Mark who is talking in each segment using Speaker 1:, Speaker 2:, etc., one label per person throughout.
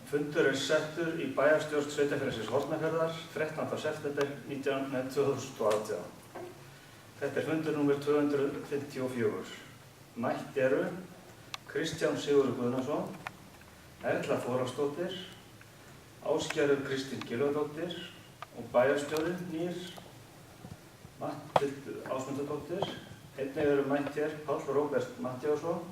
Speaker 1: Fundur settur í bæjarstjórn Sveitarfélagsins Hornafjarðar 13. september 2018. Þetta fundur númer 254. Mætt eru Kristján Sigurður Guðnason, Erla Þórhallsdóttir, Ásgerður Kristín Gylfadóttir og bæjarstjóri nýr Matthildur Ásmundardóttir. Einnig eru mætt hér Páll Róbert Matthíasson,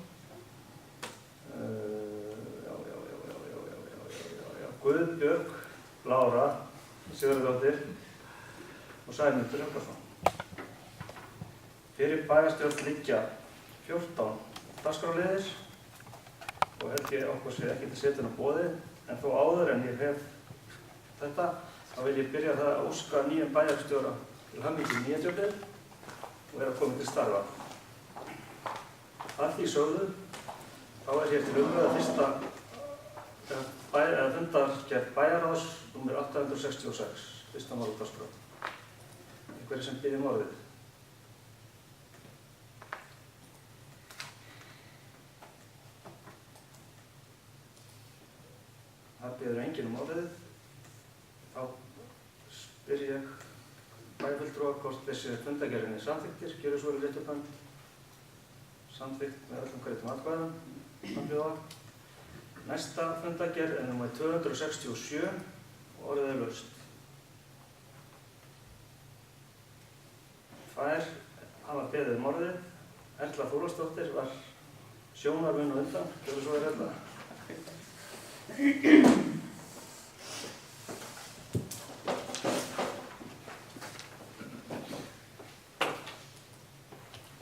Speaker 1: Guðbjörg Lára Sigurðardóttir og Sæmundur Helgason. Fyrir bæjarstjórn liggja 14 dagskrárliðir og held ég okkur sé ekki til setin á boði, en þó áður en ég hef þetta, þá vil ég byrja það að óska nýjum bæjarstjóra til hamingju nýja jobbið og vera komið til starfa. Að því sögðu, þá hér til umræðu fyrsta fundargerð bæjarráðs nr. 866, fyrsta mál á dagskrá. Einhverjir sem biðja orðið? Það biður enginn orðið. Þá spyr ég bæjarfulltrúa hvort þessi fundargerðin samþykktir. Gjörðu svo vel rétt upp hönd. Samþykkt með öllum greiddum atkvæðum. Samhljóða. Næsta fundargerð númer 267 og orðið laust. Tvær hafa beðið orðið. Erla Þórhallsdóttir var sjónarvinn á undan. Gjörðu svo vel Erla.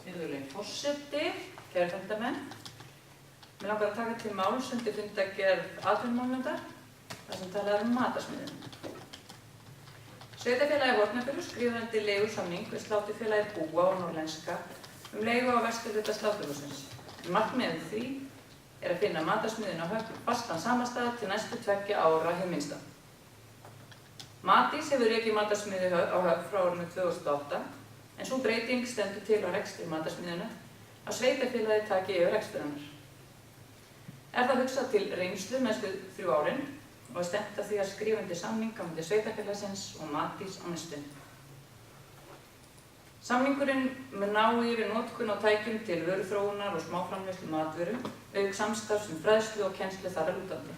Speaker 2: Virðulegi forseti, kæru fundarmenn. Mig langar að taka til máls undir fundargerð atvinnumálanefndar þar sem talað er matarsmiðjuna. Sveitarfélagið Hornafjörður skrifaði undir leigusamning við Sláturfélagið Búa og Norðlenska leigu á vesturhluta sláturhússins. Markmiðið því er að finna matarsmiðjuna á Höfn fastan samastað til næstu 2 ára hið minnsta. Matís hefur rekið matarsmiðju á Höfn frá árinu 2008 en sú breyting stendur til á rekstri matarsmiðjunnar að sveitarfélagið taki yfir rekstur hennar. Er það hugsað til reynslu næstu 3 árin og er stefnt að því að skrifa undir samning á milli sveitarfélagsins og Matís á næstunni. Samningurinn mun ná yfir notkun á tækjum til vöruþróunar og smáframleiðslu matvöru, auk samstarfs fræðslu og kennslu þar að lútandi.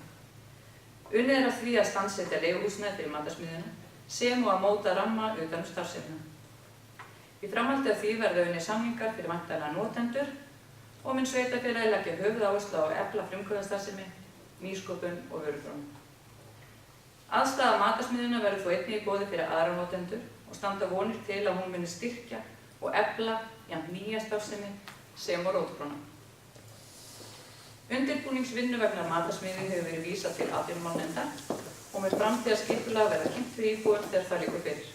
Speaker 2: Unnið er að því að standsetja leiguhúsnæði fyrir matarsmiðjuna sem og að móta ramma utan starfsemina. Í framhaldi af því verða unnið samningar fyrir væntanlega notendur og mun sveitarfélagið leggja höfuðáherslu á að efla frumkvöðlastarfsemi, nýsköpun og vöruþróun. Aðstaða matarsmiðjunnar verður þó einnig í boði fyrir aðra notendur og standa vonir til að hún muni styrkja og efla jafnt nýja starfsemi sem og rótgróna. Undirbúningsvinnu vegna matarsmiðju hefur verið vísað til atvinnumálanefndar og með framtíðarskipulag verða kynnt fyrir íbúum þegar það liggur fyrir.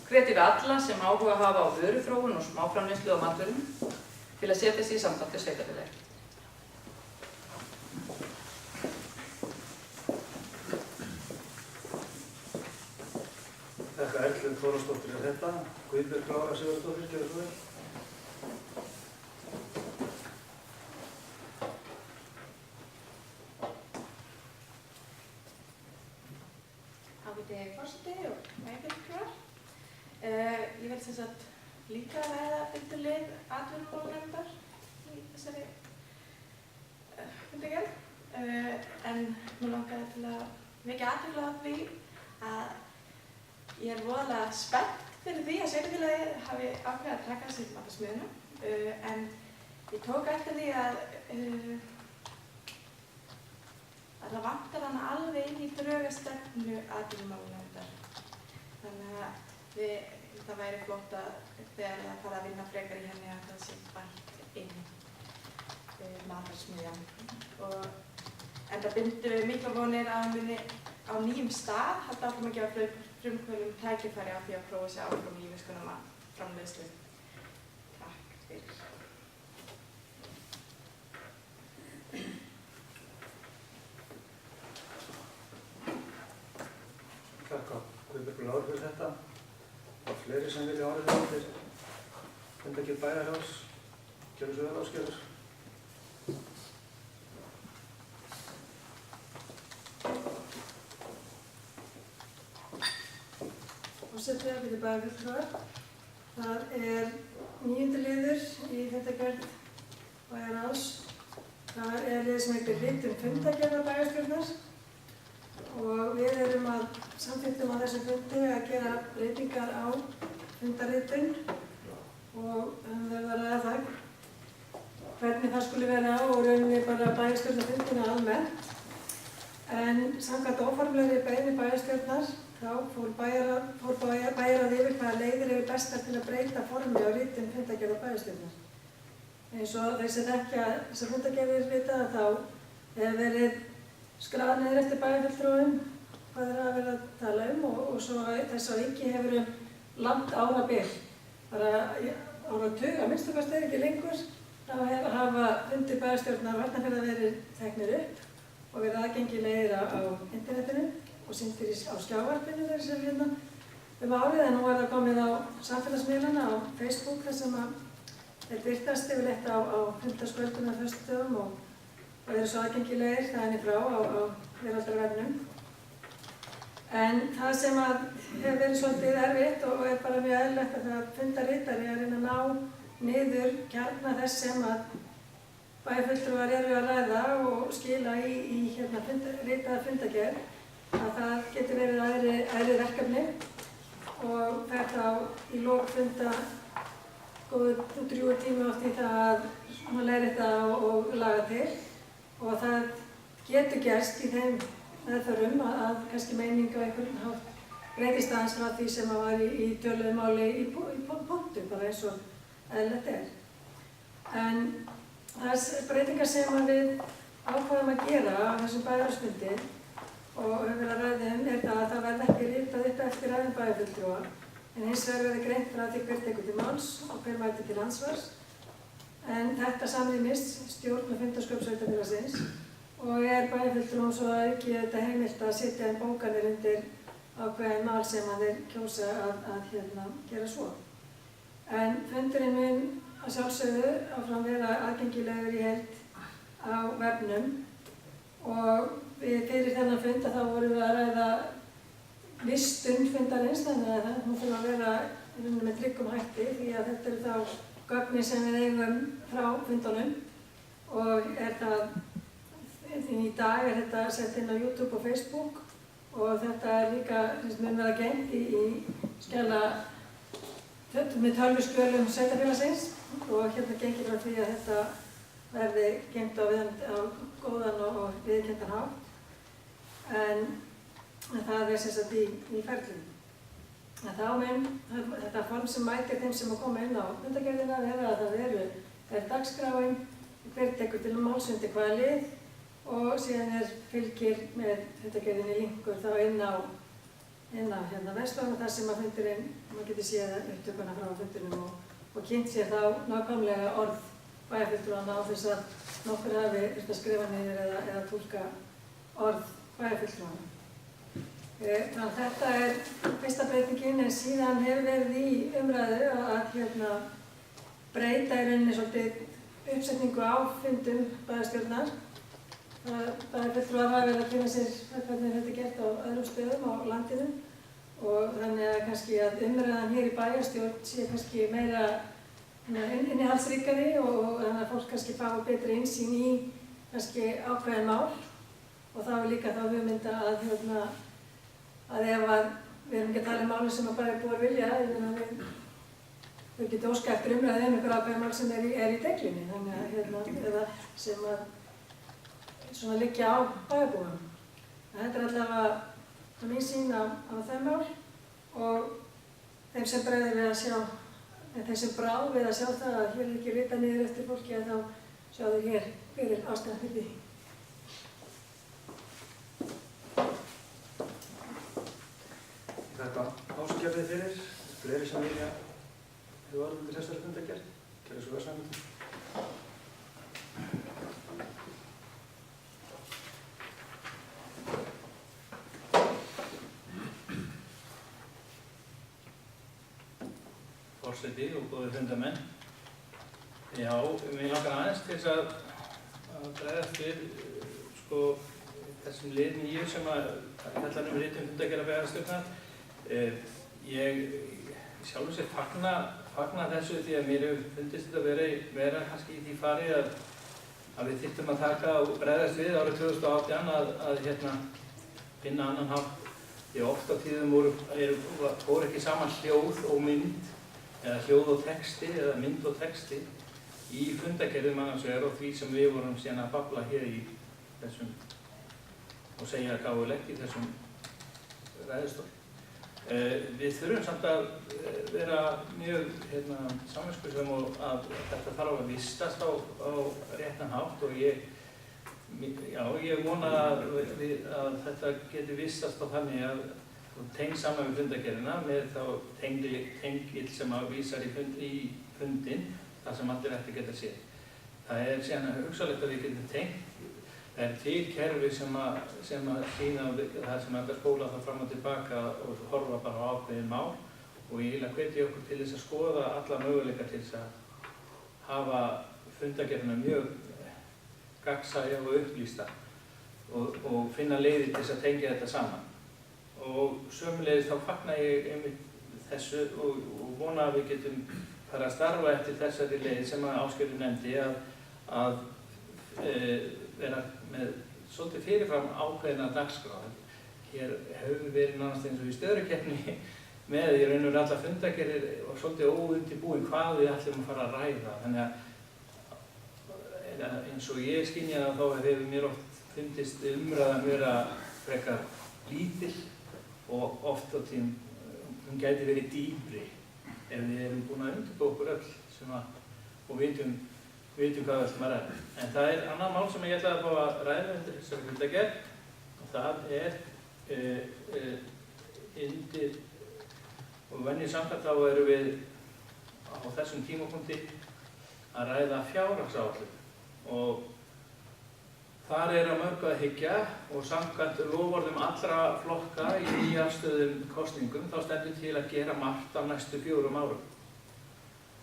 Speaker 2: Hvetjum við alla sem áhuga hafa á vöruþróun og smáframleiðslu á matvörum til að setja sig í samband við sveitarfélagið.
Speaker 1: Þakka Erlu Þórhallsdóttir fyrir þetta. Guðbjörg Lára Sigurðardóttir, gjörðu svo vel.
Speaker 3: Ágæti forseti og bæjarfulltrúar. Ég vil sem sagt líka ræða undirlið atvinnumálanefndar í þessari fundargerð. En mér langar til að vekja athygli á því að ég er voðalega spennt fyrir því að sveitarfélagið hafi ákveðið að taka sig matarsmiðjuna. En ég tók eftir því að það vantar hana alveg inn í drögastefnu atvinnumálanefndar. Þannig að það væri flott að þegar það fara að vinna frekar í henni að það sé bætt inn matarsmiðjan. Enda bindum við mikla vonir að hann muni á nýjum stað halda áfram að gefa frumkvöðlum tækifæri á því að prófa sig áfram í ýmiss konar framleiðslu. Takk fyrir.
Speaker 1: Þakka Guðbjörg Lára fyrir þetta. Og fleiri sem vilja orðið fyrir fundargerð bæjarráðs. Gjörðu svo vel, Ásgerður.
Speaker 4: forseti að byrja bæjarfulltrúar. Það 9. liður í fundargerð bæjarráðs. Það liður sem heitir ritun fundargerðar bæjarstjórnar og við erum að samþykktum á þessum fundi að gera breytingar á fundarritun og verða að ræða það hvernig það skuli vera og rauninni bara bæjarstjórnarfundina almennt. En samkvæmt óformlegri beiðni bæjarstjórnar þá fór bæjarráð yfir hvaða leiðir eru bestar til að breyta formi á ritun fundargerðar bæjarstjórnar. Eins og þeir sem þekkja þessar fundargerðir vita þá hefur verið skráð niður eftir bæjarfulltrúum hvað þeir hafa verið að tala og svo þess að auki hefur langt árabil, bara áratug, að minnstu kosti ekki lengur, þá hafa fundir bæjarstjórnar og Hornafjarðar verið teknir upp og verið aðgengilegir á internetinu og sýndir á skjávarpinu þeir hérna árið, en nú það komið á samfélagsmiðlana á Facebook þar sem þeir birtast yfirleitt á fundarskvöldum og föstudögum og eru svo aðgengilegir þaðan í frá á veraldarvefnum. En það sem hefur verið svolítið erfitt og bara mjög eðlilegt að það fundarritari að reyna að ná niður kjarna þess sem að bæjarfulltrúar eru að ræða og skila í ritaða fundargerð, að það getur verið æðri verkefni og fer þá í lok funda góður drjúgur tími oft í það að leiðrétta og laga til og það getur gerst í þeim meðförum að kannski meining á einhvern hátt breytist aðeins frá því sem var í töluðu máli í pontu, bara eins og eðlilegt er. En þess breytingar sem við ákváðum að gera á þessum bæjarráðsfundi og höfum verið að ræða það að það verði ekki ritað upp eftir ræðum bæjarfulltrúa, en hins vegar verði greint frá því hver tekur til máls og hver mætir til andsvars. En þetta samrýmist stjórn og fundarsköp sveitarfélagsins og bæjarfulltrúum svo að auki þetta heimilt að setja bókanir undir ákveðin mál sem þeir kjósa að gera svo. En fundurinn mun að sjálfsögðu áfram vera aðgengilegur í heild á vefnum og fyrir þennan fund þá vorum við að ræða vistun fundarins, þannig að það þurfa að vera með tryggum hætti því að þetta eru þá gögnin sem við eigum frá fundunum og í dag þetta sett inn á YouTube og Facebook og þetta líka mun vera geymt í skjala með tölvuskjölum sveitarfélagsins og gengir frá því að þetta verði geymt á góðan og viðurkenndan hátt. En það sem sagt í ferlum. Þá mun þetta form sem mætir þeim sem að koma inn á fundargerðina vera að það er dagskráin, hver tekur til málsundi hvaða lið og síðan fylgir með fundargerðinni linkur þá inn á vefslóðina þar sem að fundurinn, maður getur séð upptökuna frá fundinum og kynnt sér þá nákvæmlega orð bæjarfulltrúanna á þess að nokkur hafi þurft að skrifa niður eða túlka orð bæjarfulltrúanna. Þannig að þetta fyrsta breytingin, en síðan hefur verið í umræðu að breyta í rauninni svolítið uppsetningu á fundum bæjarstjórnar. Bæjarfulltrúar hafa verið að kynna sér hvernig þetta er gert á öðrum stöðum á landinu og þannig að kannski að umræðan hér í bæjarstjórn sé kannski meira innihaldsríkari og þannig að fólk kannski fái betri innsýn í kannski ákveðin mál og þá líka þá hugmynda að ef við erum ekki að tala um máli sem að bæjarbúar vilja, við getum óskað eftir umræðu einhver ákveðin mál sem er í deglunni, þannig að eða sem að svona liggja á bæjarbúum. Þetta er allavega mín sýn á þeim mál og þeim sem bregður við að sjá, þeim sem bráð við að sjá það að hér er ekki ritað niður eftir fólki að þá sjá þau hér fyrir ástæðan fyrir því.
Speaker 1: Þetta áskerfið fyrir, fleiri sem vilja hefur orðið til þessari fundargerð, gerðu svo verðsamlega.
Speaker 5: Forseti og góðir fundamenn. Já, mér langar aðeins til þess að bregðast við þessum lið 9 sem fjallar ritun fundargerðar bæjarstjórnar. Ég sjálfur sér fagna þessu því að mér hefur fundist þetta vera kannski í því fari að við þyrftum að taka og bregðast við árið 2018 að finna annan hátt. Því oft á tíðum voru ekki saman hljóð og mynd, eða hljóð og texti, eða mynd og texti í fundargerðum annars vegar og því sem við vorum síðan að babla hér í þessum og segja gáfulegt í þessum ræðustól. Við þurfum samt að vera mjög samviskusöm og að þetta þarf að vistast á réttan hátt og ég vona að þetta geti vistast á þannig að tengd saman við fundargerðina með þá tengill sem að vísar í fundin þar sem allir ætti að geta séð. Það síðan hugsanlegt að við getum tengt. Það til kerfi sem að sína það sem hægt að spóla það fram og tilbaka og horfa bara á ákveðin mál og ég hvetja okkur til þess að skoða alla möguleika til þess að hafa fundargerðina mjög gagnsæja og upplýsta og finna leiðir til þess að tengja þetta saman. Og sömuleiðis þá fagna ég einmitt þessu og vona að við getum fara að starfa eftir þessari leið sem að Ásgerður nefndi að vera með svolítið fyrirfram ákveðina dagskrá. Hér hefur verið nánast eins og í stöðrukeppni með í raun og veru alla fundargerðir og svolítið óundirbúið hvað við ætlum að fara að ræða. Þannig að eins og ég skynja þá hefur mér oft fundist umræðan vera frekar lítil og oft á tíðum hún gæti verið dýpri ef við erum búin að undirbúa okkur öll og vitum hvað við ætlum að ræða. En það annað mál sem ég ætlaði að fá að ræða undir þessari fundargerð og það undir og venju samkvæmt þá erum við á þessum tímapunkti að ræða fjárhagsáætlun og þar að mörgu að hyggja og samkvæmt loforðum allra flokka í nýafstöðum kosningum þá stendur til að gera margt á næstu 4 árum.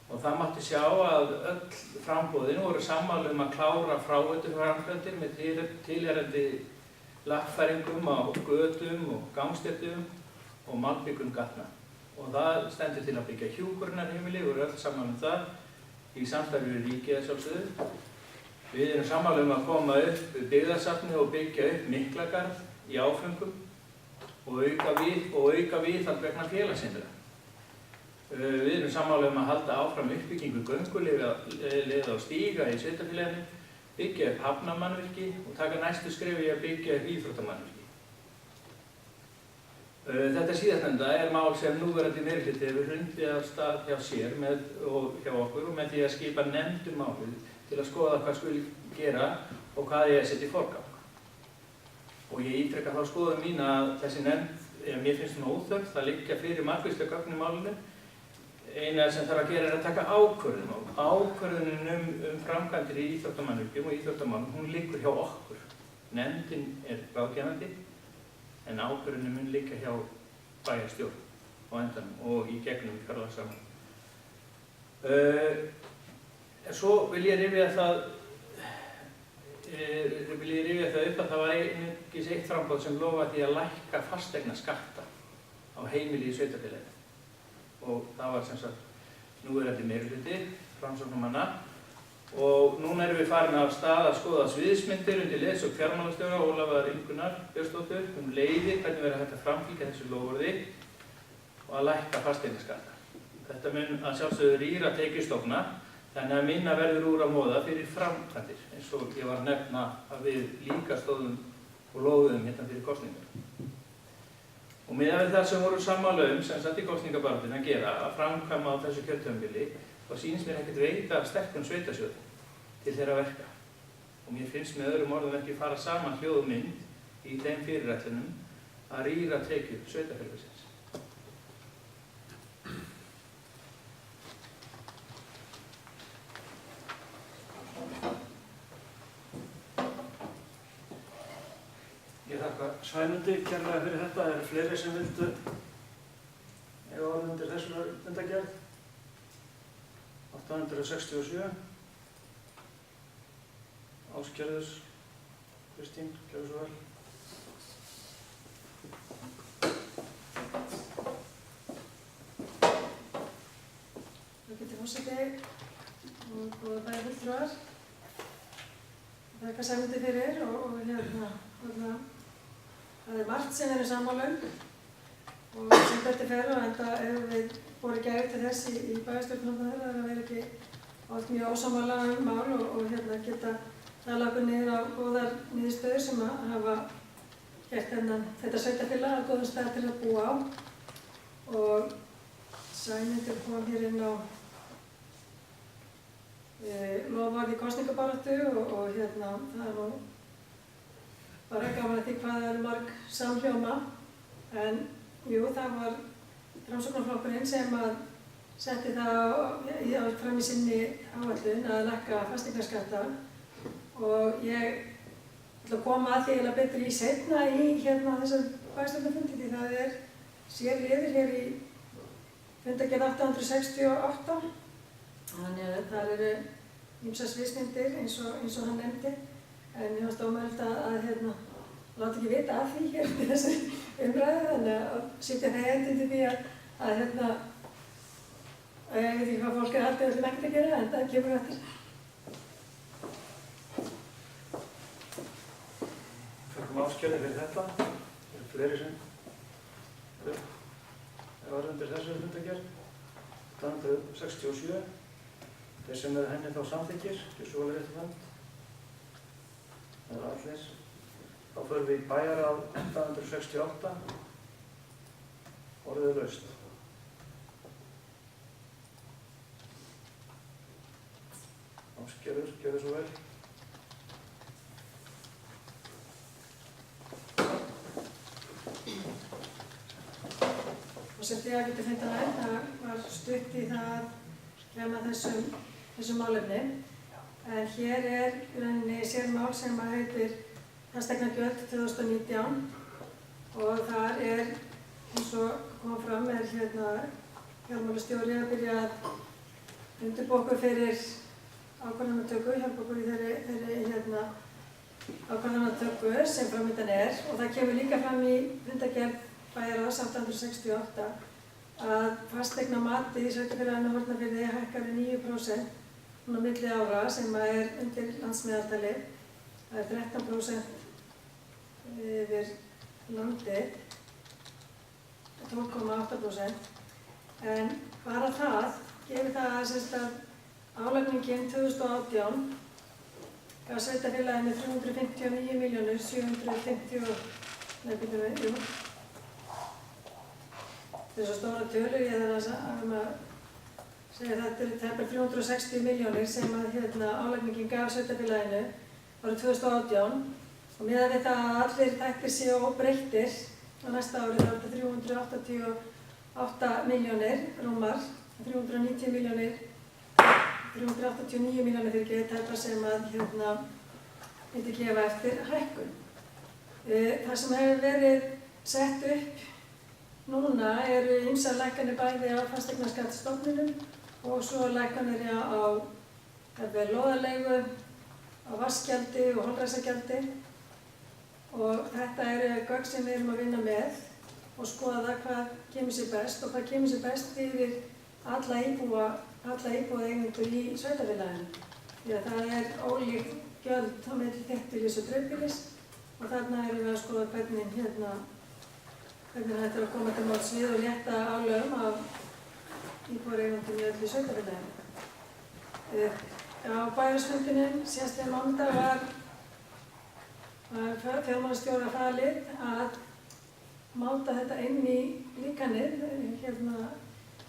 Speaker 5: Og það mátti sjá að öll framboðin voru sammála að klára fráveituframkvæmdir með tilheyrandi lagfæringum á götum og gangstéttum og malbikun gatna. Og það stendur til að byggja hjúkrunarheimili, við vorum öll sammála það í samstarfi við ríkið að sjálfsögðu. Við erum sammála að koma upp byggðasafni og byggja upp Miklagarð í áföngum og auka viðhald vegna félagsheimila. Við erum sammála að halda áfram uppbyggingu gönguleiða og stíga í sveitarfélaginu, byggja upp hafnarmannvirki og taka næstu skref í að byggja upp íþróttamannvirki. Þetta síðastnefnda mál sem núverandi meirihluti hefur hrundið af stað hjá sér og hjá okkur og með því að skipa nefnd málið til að skoða hvað skuli gera og hvað að setja í forgang. Og ég ítreka þá skoðun mín að þessi nefnd, mér finnst hún óþörf, það liggja fyrir margvísleg gögn í málinu. Eina sem þarf að gera að taka ákvörðun og ákvörðunin framkvæmdir í íþróttamannvirkjum og íþróttamálum, hún liggur hjá okkur. Nefndin ráðgefandi en ákvörðunin mun liggja hjá bæjarstjórn á endanum og í gegnum fjárhagsráð. Svo vil ég rifja það upp að það var einungis eitt framboð sem lofaði því að lækka fasteignaskatta á heimili í sveitarfélaginu. Og það var sem sagt núverandi meirihluti Framsóknarmanna og núna erum við farin af stað að skoða sviðsmyndir undir leiðsögn fjármálastjóra Ólafar Ingunnar Björnsdóttur leiðir hvernig verður hægt að framfylgja þessu loforði og að lækka fasteignaskatta. Þetta mun að sjálfsögðu rýra tekjustofna þannig að minna verður úr að móða fyrir framkvæmdir eins og ég var að nefna að við líka stóðum og lofuðum hérna fyrir kosningar. Og miðað við það sem voru sammála sem satt í kosningabaráttunni að gera að framkvæma á þessu kjörtímabili þá sýnist mér ekkert veita sterkum sveitasjóði til þeirra verka. Og mér finnst með öðrum orðum ekki fara saman hljóð og mynd í þeim fyrirætlunum að rýra tekjur sveitarfélagsins.
Speaker 1: Ég þakka Sæmundi kærlega fyrir þetta. Það eru fleiri sem vildu eiga orð undir þessari fundargerð. 867. Ásgerður Kristín, gjörðu svo vel.
Speaker 4: forseti og góða bæjarfulltrúar. Þakka Sæmundi fyrir og það er margt sem við erum sammála og sem betur fer og enda hefur við borið gæði til þess í bæjarstjórnum þeirra að vera ekki oft mjög ósammála mál og geta talað okkur niður á góðar niðurstöður sem hafa gert þetta sveitarfélag að góðum stað til að búa á. Og Sæmundur kom hér inn á loforð í kosningabaráttu og það er nú bara gaman að því hvað það eru marg samhljóma. En jú, það var Framsóknarflokkurinn sem að setti það fram í sinni áætlun að lækka fasteignaskatta og ég ætla að koma að því eiginlega betur í seinna í þessar bæjarstjórnarfundi því það er sérliður hér í fundargerð 868. Þannig að það eru ýmsar sviðsmyndir eins og hann nefndi en ég fannst ómögulegt að láta ekki vita af því hér í þessari umræðu þannig að sitja það endindi því að ég veit ekki hvað fólk haldið að það ekkert að gera en það kemur eftir.
Speaker 1: Þakkum áskjörði fyrir þetta. Það eru fleiri sem var undir þessu fundargerð. 867. Þeir sem eru henni þá samþykkir, svo alveg rétt fram. Það eru allir. Þá förum við í bæjarráð 868. Orðið er laust. Ásgerður, gjörðu svo vel.
Speaker 4: Og sem þið að geta fundið nær, það var stutt í það að kemja þessum málefni. En hér er í rauninni sérmál sem að heitir Fasteignagjöld 2019 og þar er, eins og kom fram, er fjármálastjóri að byrja að undirbúa okkur fyrir ákvarðanatöku, hjálpa okkur í þeirri ákvarðanatöku sem framöndan er og það kemur líka fram í fundargerð bæjarráðs 868 að fasteignamatið í sveitarfélaginu Hornafirði hækkar um 9% núna milli ára sem er undir landsmeðaltali. Það er 13% yfir landið, 12,8%. En bara það gefur það að álagningin 2018 gaf sveitarfélaginu 359.750.000, þetta er svo stóra tölur, ég þarf að segja að þetta eru tæpar 360 milljónir sem að álagningin gaf sveitarfélaginu árið 2018 og miðað við það að allir þættir séu óbreyttir á næsta ári þá er þetta 388 milljónir rúmar, 389 milljónir fyrir geðtæpar sem að myndi gefa eftir hækkun. Það sem hefur verið sett upp núna eru ýmsar lækkanir bæði á fasteignaskattsstofninum og svo lækkanir á lóðarleigu, á vatnsgjaldi og holræsagjaldi og þetta eru gögn sem við erum að vinna með og skoða hvað kemur sér best og hvað kemur sér best fyrir alla íbúðaeigendur í sveitarfélaginu. Því að það er ólík gjöld á milli þéttbýlis og dreifbýlis og þarna erum við að skoða hvernig þetta er að koma til móts við og létta álögum af íbúðaeigendum í öllu sveitarfélaginu. Á bæjarráðsfundinum síðastliðinn mánudag var fjármálastjóra falið að máta þetta inn í líkanið,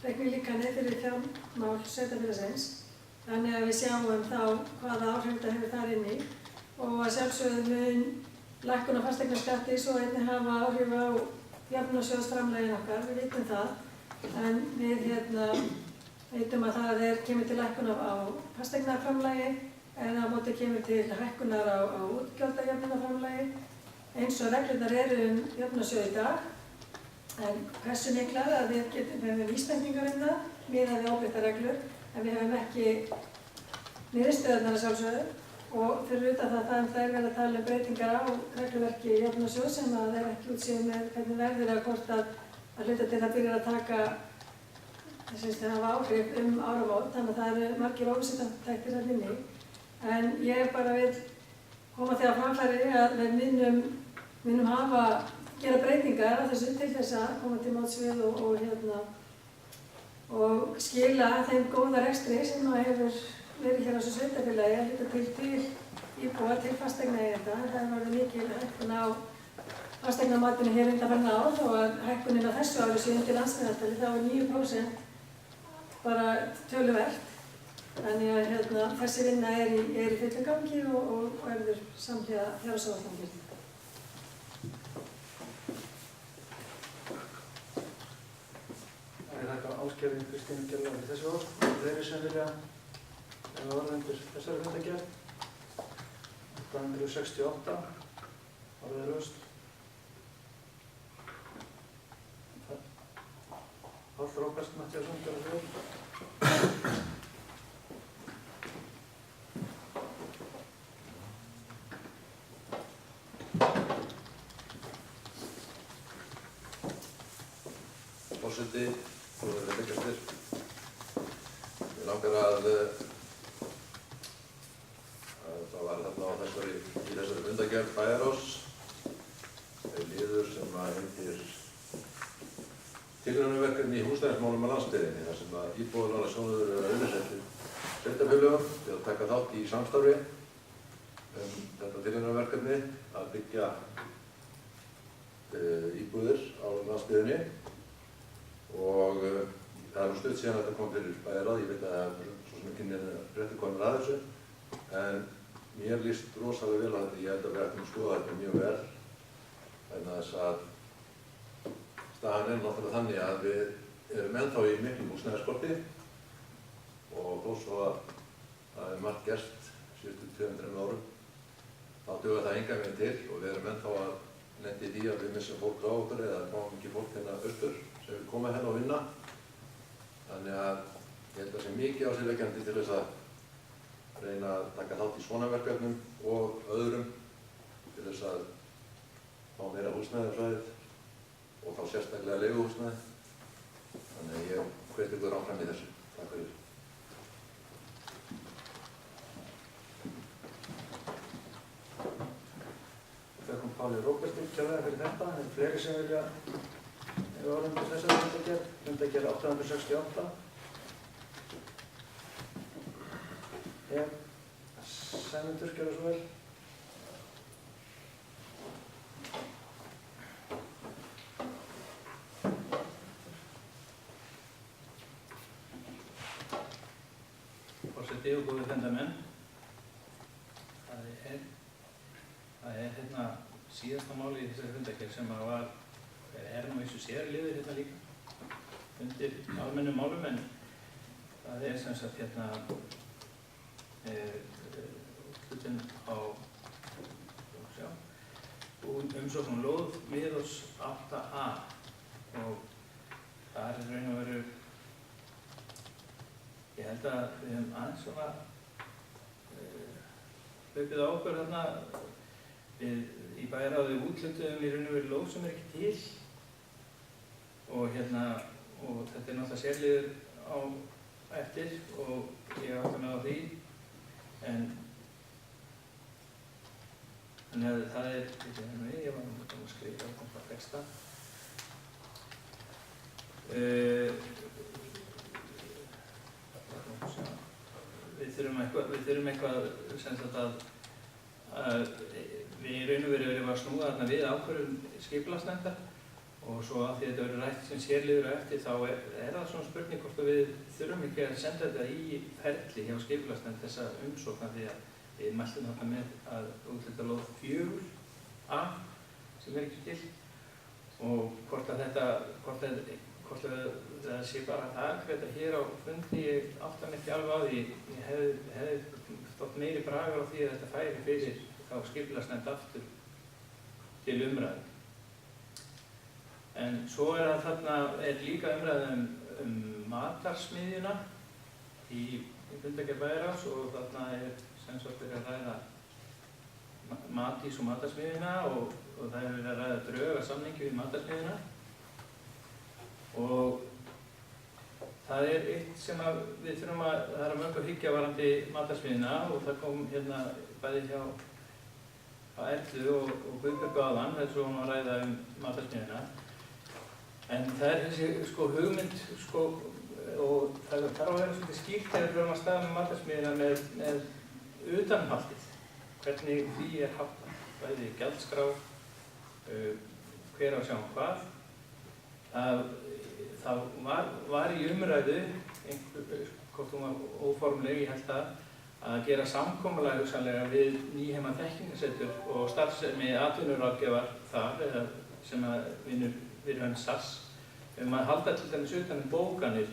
Speaker 4: reiknilíkanið fyrir fjármál sveitarfélagsins. Þannig að við sjáum þá hvaða áhrif þetta hefur þar inn í og að sjálfsögðu mun lækkun á fasteignaskatti svo einnig hafa áhrif á jöfnunarsjóðsframlagið okkar, við vitum það. En við veitum að það kemur til lækkunar á fasteignaframlagi en á móti kemur til hækkunar á útgjaldajöfnunarframlagi eins og reglurnar eru jöfnunarsjóð í dag. En hversu miklar að við höfum vísbendingar það, miðað við óbreyttar reglur, en við höfum ekki niðurstöðurnar að sjálfsögðu og fyrir utan það er verið að tala breytingar á regluverki jöfnunarsjóð sem að er ekki útséð með hvernig verður að hvort að hluta til það byrjar að taka það hafa áhrif áramót, þannig að það eru margir óvissuþættir þarna inni. En ég bara vil koma því að framfæri að við munum gera breytingar á þessu til þess að koma til móts við og skila þeim góða rekstri sem hefur verið hér á þessu sveitarfélagi að hluta til íbúa, til fasteignaeigenda. Það hefur verið mikil hækkun á fasteignamatinu hér undanfarna ár og að hækkunin á þessu ári sé undir landsmeðaltali, þá er 9% bara töluvert. Þannig að þessi vinna er í fullum gangi og verður samhliða fjárhagsáætlun.
Speaker 1: Ég þakka Ásgerði Kristínu Gjörvar fyrir þessi orð. Þeirri sem vilja orða undir þessari fundargerð. 868, orðið er laust. Páll Róbert Matthíasson, gjörðu svo vel.
Speaker 6: Forseti, góðir leikastir. Mig langar að það var þarna í þessari fundargerð Bæjarráðs liður sem heitir tilraunaverkefni í húsnæðismálum á landsbyggðinni, þar sem Íbúðalánasjóður eru að auglýsa sveitarfélögum til að taka þátt í samstarfi þetta tilraunaverkefni að byggja íbúðir á landsbyggðinni. Og það er stutt síðan að þetta kom fyrir Bæjarráð. Ég veit að það er svo sem ekki réttir konur að þessu, en mér líst rosalega vel á þetta. Ég held að við ættum að skoða þetta mjög vel, vegna þess að staðan er náttúrulega þannig að við erum ennþá í miklu húsnæðisskorti og þó svo að það er margt gerst síðustu 200 árum, þá dugar það engan veginn til og við erum ennþá að lenda í því að við missum fólk á okkur eða fáum ekki fólk hérna austur sem vil koma hérna og vinna. Þannig að ég held að það sé mikið á sig leggjandi til þess að reyna að taka þátt í svona verkefnum og öðrum til þess að fá meira húsnæði á svæðið og þá sérstaklega leiguhúsnæði. Þannig að ég hveti ykkur áfram í þessu. Takk fyrir.
Speaker 1: Þakkum Páli Róberti kærlega fyrir þetta. Það eru fleiri sem vilja orða undir þessari fundargerð. Fundargerð 868. Sæmundur, gjörðu svo vel.
Speaker 5: Forseti og góðir fundarmenn. Það er hérna síðasta máli í þessari fundargerð sem er nú eins og sérliður hérna líka undir almennum málum, en það er sem sagt hérna úthlutun á umsókn lóð miðós 8a og það er raun og veru, ég held að við höfum aðeins svona hlaupið á okkur þarna. Við í Bæjarráði úthlutuðum í raun og veru lóð sem er ekki til og þetta er náttúrulega sérliður á eftir og ég átta mig á því, þannig að það er, ég var að skrifa á þetta texta. Við þurfum eitthvað sem sagt að við í raun og veru erum að snúa þarna við ákvörðun skipulagsnefndar og svo af því að þetta verður rætt sem sérliður á eftir þá er það svona spurning hvort við þurfum ekki að senda þetta í ferli hjá skipulagsnefnd þessa umsókn, því að við mæltum þarna með að úthluta lóð 4a sem er ekki til og hvort það sé bara að afgreiða hér á fundi. Ég átta mig ekki alveg á því. Ég hefði þótt meiri bragur á því að þetta færi fyrir þá skipulagsnefnd aftur til umræðu. En svo er það þarna líka umræða matarsmiðjuna í fundargerð Bæjarráðs og þarna er sem sagt verið að ræða Matís og matarsmiðjuna og það er verið að ræða drög að samningi við matarsmiðjuna og það eitt sem við þurfum það er að mörg að hyggja varðandi matarsmiðjuna og það kom hérna bæði hjá Erlu og Guðbjörgu áðan, það er svo að ræða matarsmiðjuna. En það þessi hugmynd og það þarf að vera svolítið skýrt þegar við förum að staða með matarsmiðjuna með utanhaldið. Hvernig því háttað, bæði gjaldskrá, hver á að sjá hvað. Það var í umræðu, hvort hún var óformleg, ég held að gera samkomulag hugsanlega við Nýheima þekkingarsetur og starfsemi atvinnuráðgjafar þar, eða sem að vinnur fyrir hönd SAS, að halda til dæmis utan bókanir,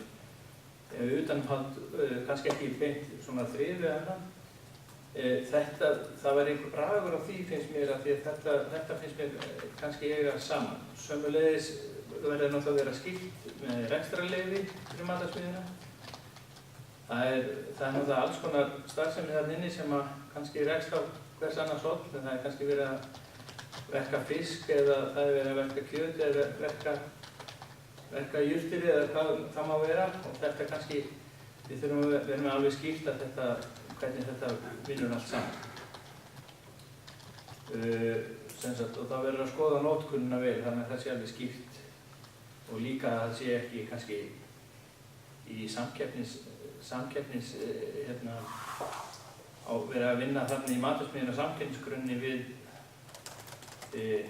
Speaker 5: utanhald, kannski ekki beint svona þriðu hana. Það var einhver bragur á því finnst mér að því að þetta finnst mér kannski eiga saman. Sömuleiðis verður náttúrulega að vera skipt með rekstrarleyfi fyrir matarsmiðjuna. Það er náttúrulega alls konar starfsemi þarna inni sem að kannski rekst á hvers annars horn, en það er kannski verið að verka fisk eða það er verið að verka kjöt eða verka jurtir eða hvað það má vera og þetta kannski, við þurfum að vera með alveg skýrt að hvernig þetta vinnur allt saman. Og það verður að skoða nótkunnina vel þannig að það sé alveg skýrt og líka að það sé ekki kannski í samkeppnis á verið að vinna þarna í matarsmiðjuna samkeppnisgrunni við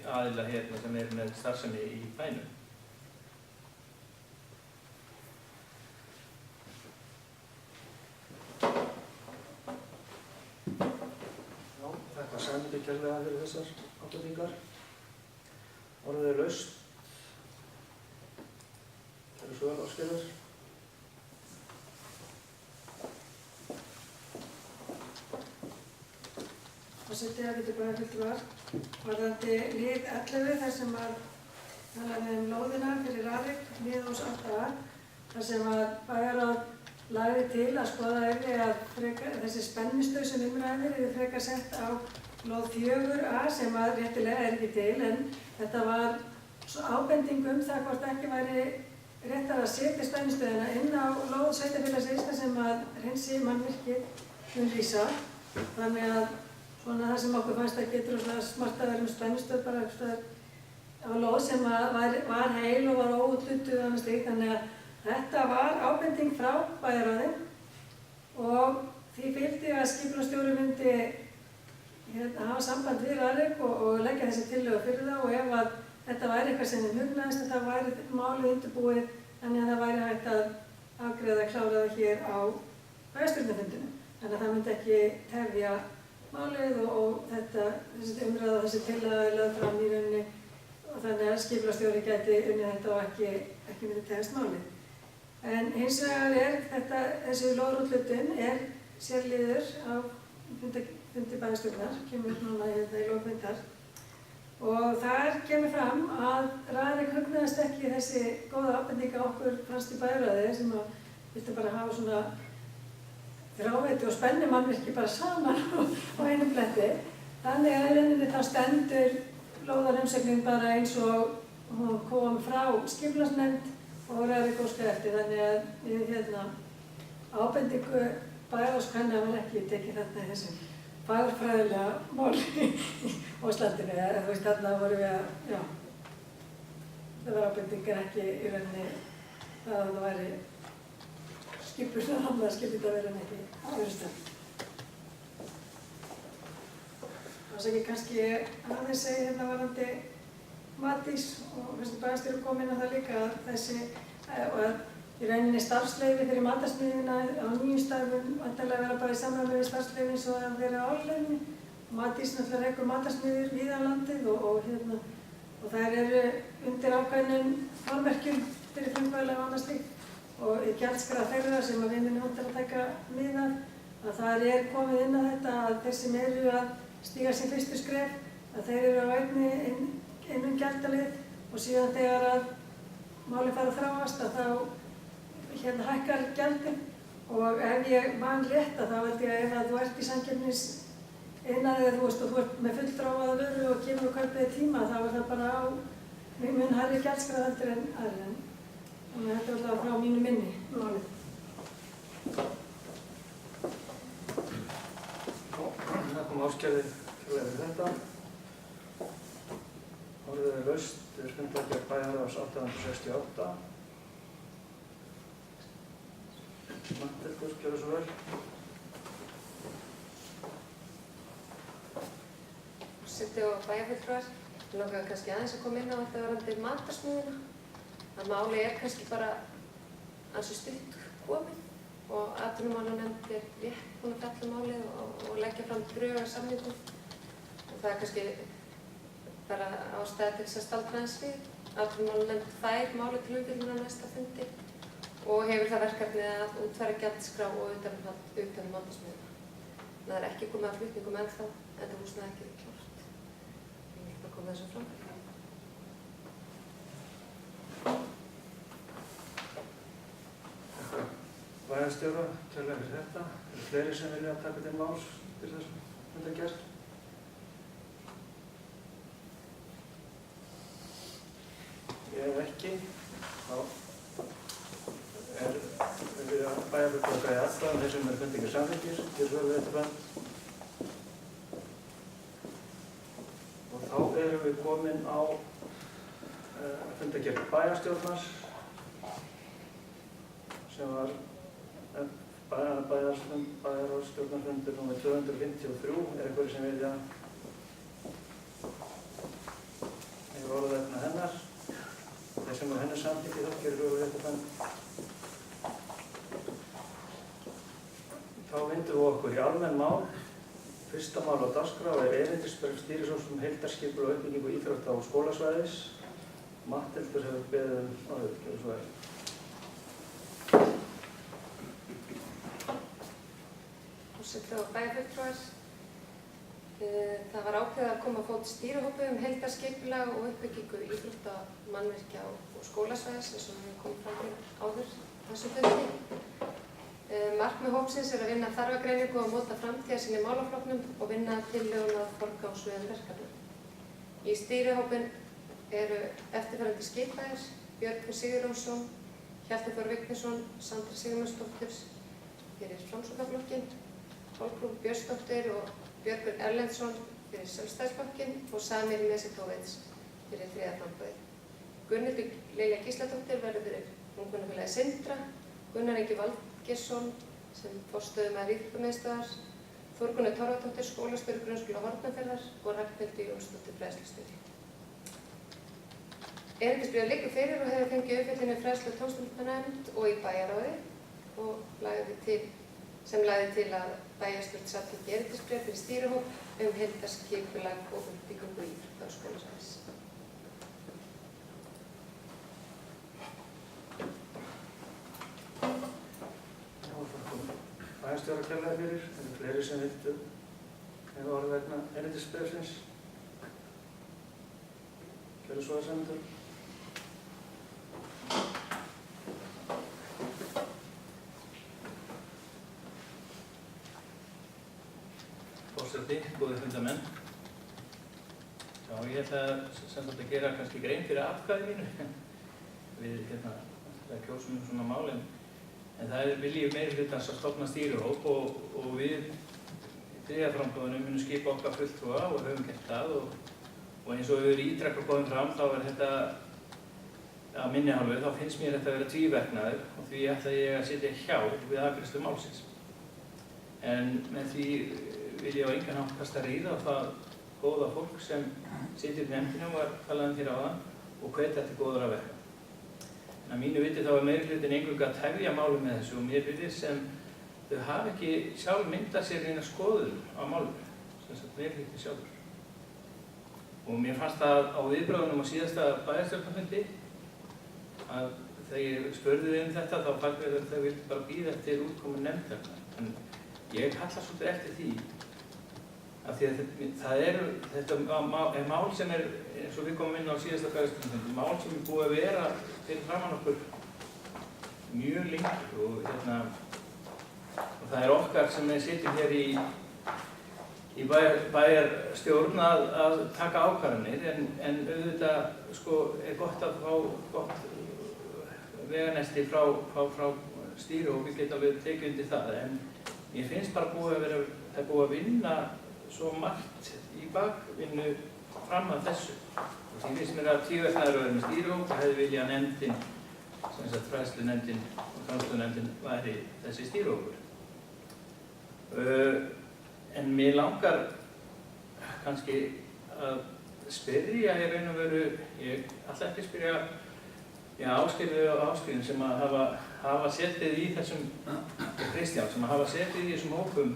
Speaker 5: aðila sem er með starfsemi í bænum.
Speaker 1: Já, þetta sæmir ekki kærlega fyrir þessar ábendingar. Orðið er laust. Það eru svör áskilur.
Speaker 4: Forseti að getur bara fulltrúar. Varðandi lið 11 þar sem að talaði lóðina fyrir Rarik, Miðhús 8a, þar sem að bæjarráð lagði til að skoða að þessi spennistöð sem umræðir eru frekar sett á lóð 4a sem að réttilega er ekki til, en þetta var ábending það hvort ekki væri réttar að setja spennistöðina inn á lóð sveitarfélagsins þar sem að hreinsi mannvirkið rísa. Þannig að svona það sem okkur fannst að getur smart að vera með spennistöð bara á lóð sem var heil og var óútlutuð og annað slíkt. Þannig að þetta var ábending frá bæjarráði og því fylgdi að skipulagsstjóri myndi hafa samband við Rarik og leggja þessi tillögu fyrir það og ef að þetta væri eitthvað sem þeim hugnaðist að það væri málið undirbúið þannig að það væri hægt að afgreiða klára það hér á bæjarstjórnarfundinum. Þannig að það myndi ekki tefja málið og þessi umræða og þessi tillaga er lögð fram í rauninni og þannig að skipulagsstjóri gæti unnið þetta og ekki myndi tefjast málið. En hins vegar þessi lóðarúthlutun er sérliður á fundi bæjarstjórnar, kemur núna í lóðfundar og þar kemur fram að Rarik hugnaðist ekki þessi góða ábendinga okkur fannst í bæjarráði sem að viltu bara hafa svona þráveiti og spenni mannvirki bara saman á einum bletti. Þannig að í rauninni þá stendur lóðarumsögnin bara eins og hún kom frá skipulagsnefnd og Rarik óskaði eftir. Þannig að við ábendingu bæjarráðs kann að ekki tekið þarna í þessum fagurfræðilega máli á slandinu. Þú veist, þarna vorum við að, það var ábendingar ekki í rauninni að það væri skipur sem hann skildi þetta vera en ekki aðverðstöð. Það var ekki kannski aðeins segja hérna varðandi Matís og þessi bæjarstjóri kom inn á það líka að þessi og að í rauninni starfsleyfi fyrir matarsmiðjuna á nýjum starfum vantarlega vera bara í samræmi við starfsleyfi eins og að vera á álefni. Matís náttúrulega rekur matarsmiðjur víða á landið og þær eru undir ákveðnum formerkjum fyrir frumkvæðilega og annað slíkt og í gjaldskrá þeirra sem að við munum vantar að taka mið af að það er komið inn á þetta að þeir sem eru að stíga sín fyrstu skref að þeir eru á einum gjaldalið og síðan þegar að málið fara að þráast að þá hækkar gjaldið og ef ég man rétt að þá held ég að ef að þú ert í samkeppnisiðnaði eða þú ert með fullþróaða vöru og kemur og kaupið í tíma þá er það bara á mun hærri gjaldskrá heldur en aðrir. Þannig að þetta er alltaf frá mínu minni málið.
Speaker 1: Það kom áskerði fyrir þetta. Orðið er laust við fundagerð bæjarráðs 1868. Matthildur, gjörðu svo vel.
Speaker 7: Forseti og bæjarfulltrúar, ég langaði kannski aðeins að koma inn á þetta varðandi matarsmiðjuna. Það máli er kannski bara ansi stutt komið og atvinnumálanefnd er rétt búin að fjalla málið og leggja fram drög að samningum. Og það er kannski bara ástæða til þess að staldra aðeins við. Atvinnumálanefnd fær málið til umfjöllunar á næsta fundi og hefur það verkefni að útfæra gjaldskrá og utan matarsmiðjuna. Það er ekki komið að flutningum ennþá, enda húsnæði ekki klárt. Ég vil bara koma þessu fram.
Speaker 1: Bæjarstjóra, kærlega fyrir þetta. Er fleiri sem vilja taka til máls til þess fundagerð? Ég hef ekki. Þá við bæjarfulltrúar greiða atkvæði þeir sem eru fundagerð samþykkir. Gjörðu svo vel við þetta band. Og þá erum við komin á fundagerð bæjarstjórnar sem var bæjarráðsstjórnarfundur nr. 253. Er einhverju sem vilja hefur orðið vegna hennar? Þeir sem eru hennar samþykki þá gerir við þetta band. Þá vindum við okkur í almenn mál. Fyrsta mál á dagskrá er erindisbréf stýrishóps um heildarskipulag og uppbyggingu íþrótta og skólasvæðis. Matthildur hefur beðið orðið, gjörðu svo vel.
Speaker 7: Forseti og bæjarfulltrúar, það var ákveðið að koma á fót stýrihópi um heildarskipulag og uppbyggingu íþrótta, mannvirkja og skólasvæðis eins og við komum fram áður þessum fundi. Markmið hópsins er að vinna þarfagreiningu og móta framtíðarsýn í málaflokknum og vinna tillögum að forgangsröðun verkefna. Í stýrihópinn eru eftirfarandi skipaðir: Björgvin Sigurjónsson, Hjalti Þór Vignisson, Sandra Sigmundsdóttir fyrir Framsóknarflokkinn, Kolbrún Björnsdóttir og Björgvin Erlendsson fyrir Sjálfstæðisflokkinn og Samir Mesitovits fyrir Þriðja framboðið. Gunnhildur Lilja Gísladóttir verður fyrir Ungmennafélagið Sindra, Gunnar Ingi Valgeirsson sem forstöðumaður íþróttamiðstöðvar, Þórgunnur Torfadóttir, skólastjóri Grunnskóla Hornafjarðar og Ragnhildur Jónsdóttir, fræðslustjóri. Erindisbréfið liggur fyrir og hefur fengið umfjöllun í fræðslu- og tómstundastarfsnefnd og í bæjarráði og sem lagði til að bæjarstjórn samþykki erindisbréf fyrir stýrihóp um heildarskipulag og uppbyggingu íþrótta og skólasvæðis.
Speaker 1: Bæjarstjóra kærlega fyrir. Er fleiri sem vildu hefur orðið vegna erindisbréfsins? Gjörðu svo vel, Sæmundur.
Speaker 5: Forseti, góðir fundamenn. Já, ég ætla að gera kannski grein fyrir atkvæði mínu. Við kjósum svona mál, en það er viljið meirihlutans að stofna stýrihóp og við í Þriðja framboðinu munum skipa okkar fulltrúa og höfum gert það og eins og við erum ítrekað komið fram þá er þetta að minni hálfu, þá finnst mér þetta að vera tvíverknaður og því ætla ég að sitja hjá við afgreiðslu málsins. En með því vil ég á engan hátt kasta rýrð á það góða fólk sem situr í nefndinni og var talað hér áðan og hvetja til góðra verka. En að mínu viti þá er meirihlutinn eingöngu að tefja málum með þessu og mér virðist sem þau hafa ekki sjálf myndað sér neina skoðun á málum, sem sagt meirihlutinn sjálfur. Og mér fannst það á viðbröðunum á síðasta bæjarstjórnarfundi að þegar ég spurði þetta þá fannst mér að þau vildi bara bíða eftir útkomu nefndarinnar. En ég kalla svolítið eftir því af því að þetta er mál sem er, eins og við komum inn á síðasta bæjarstjórnarfundi, mál sem er búið að vera fyrir framan okkur mjög lengi og það er okkar sem við sitjum hér í bæjarstjórn að taka ákvarðanir en auðvitað er gott að fá gott veganesti frá stýrihópi geta alveg tekið undir það, en ég finnst bara það er búið að vinna svo margt í bakvinnu fram að þessu. Og því finnst mér að tvíverknaðaröðurinn stýrihóp hefði viljað nefndin, sem sagt fræðslunefndin og framstöðunefndin væri þessi stýrihópur. En mér langar kannski að spyrja í raun og veru, ég ætla ekki að spyrja Ásgerði og Ásgríðum sem að hafa setið í þessum, Kristján, sem að hafa setið í þessum hópum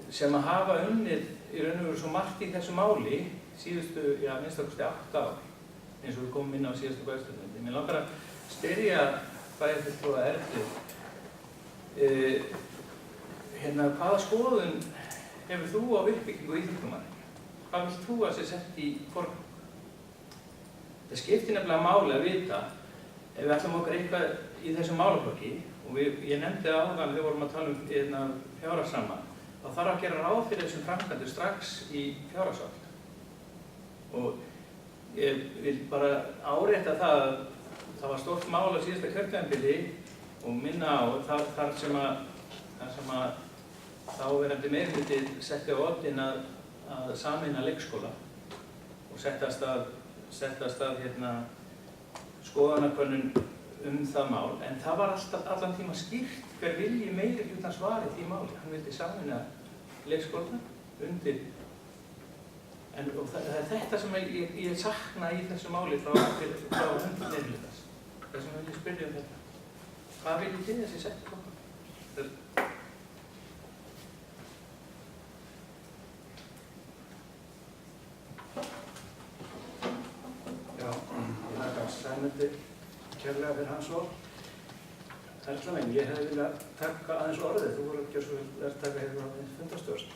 Speaker 5: sem að hafa unnið í raun og veru svo margt í þessu máli síðustu, minnstakosti 8 ár, eins og við komum inn á síðustu bæjarstjórnarfundi. Mér langar að spyrja bæjarfulltrúa Erlu, hvaða skoðun hefur þú á uppbyggingu íþróttamannvirkja? Hvað vilt þú að sé sett í forgang? Það skiptir nefnilega máli að vita ef við ætlum okkur eitthvað í þessum málaflokki, og ég nefndi áðan þegar við vorum að tala um fjárhagsramma, þá þarf að gera ráð fyrir þessum framkvæmdum strax í fjárhagsáætlun. Og ég vil bara árétta það að það var stórt mál á síðasta kjörtímabili og minna á þar sem að þáverandi meirihluti setti á oddinn að sameina leikskóla og setta af stað skoðanakönnun það mál, en það var allan tíma skýrt hver vilji meirihlutans var í því máli. Hann vildi sameina leikskóla undir, og það er þetta sem ég sakna í þessu máli frá höndum meirihlutans. Þess vegna vil ég spyrja þetta. Hvað viljið þið þessi sett okkur?
Speaker 1: Sæmundi kærlega fyrir hans orð. Erla mín, ég hefði viljað taka aðeins orðið. Þú voru ekki að svo verið að taka hérna á fundarstjórn.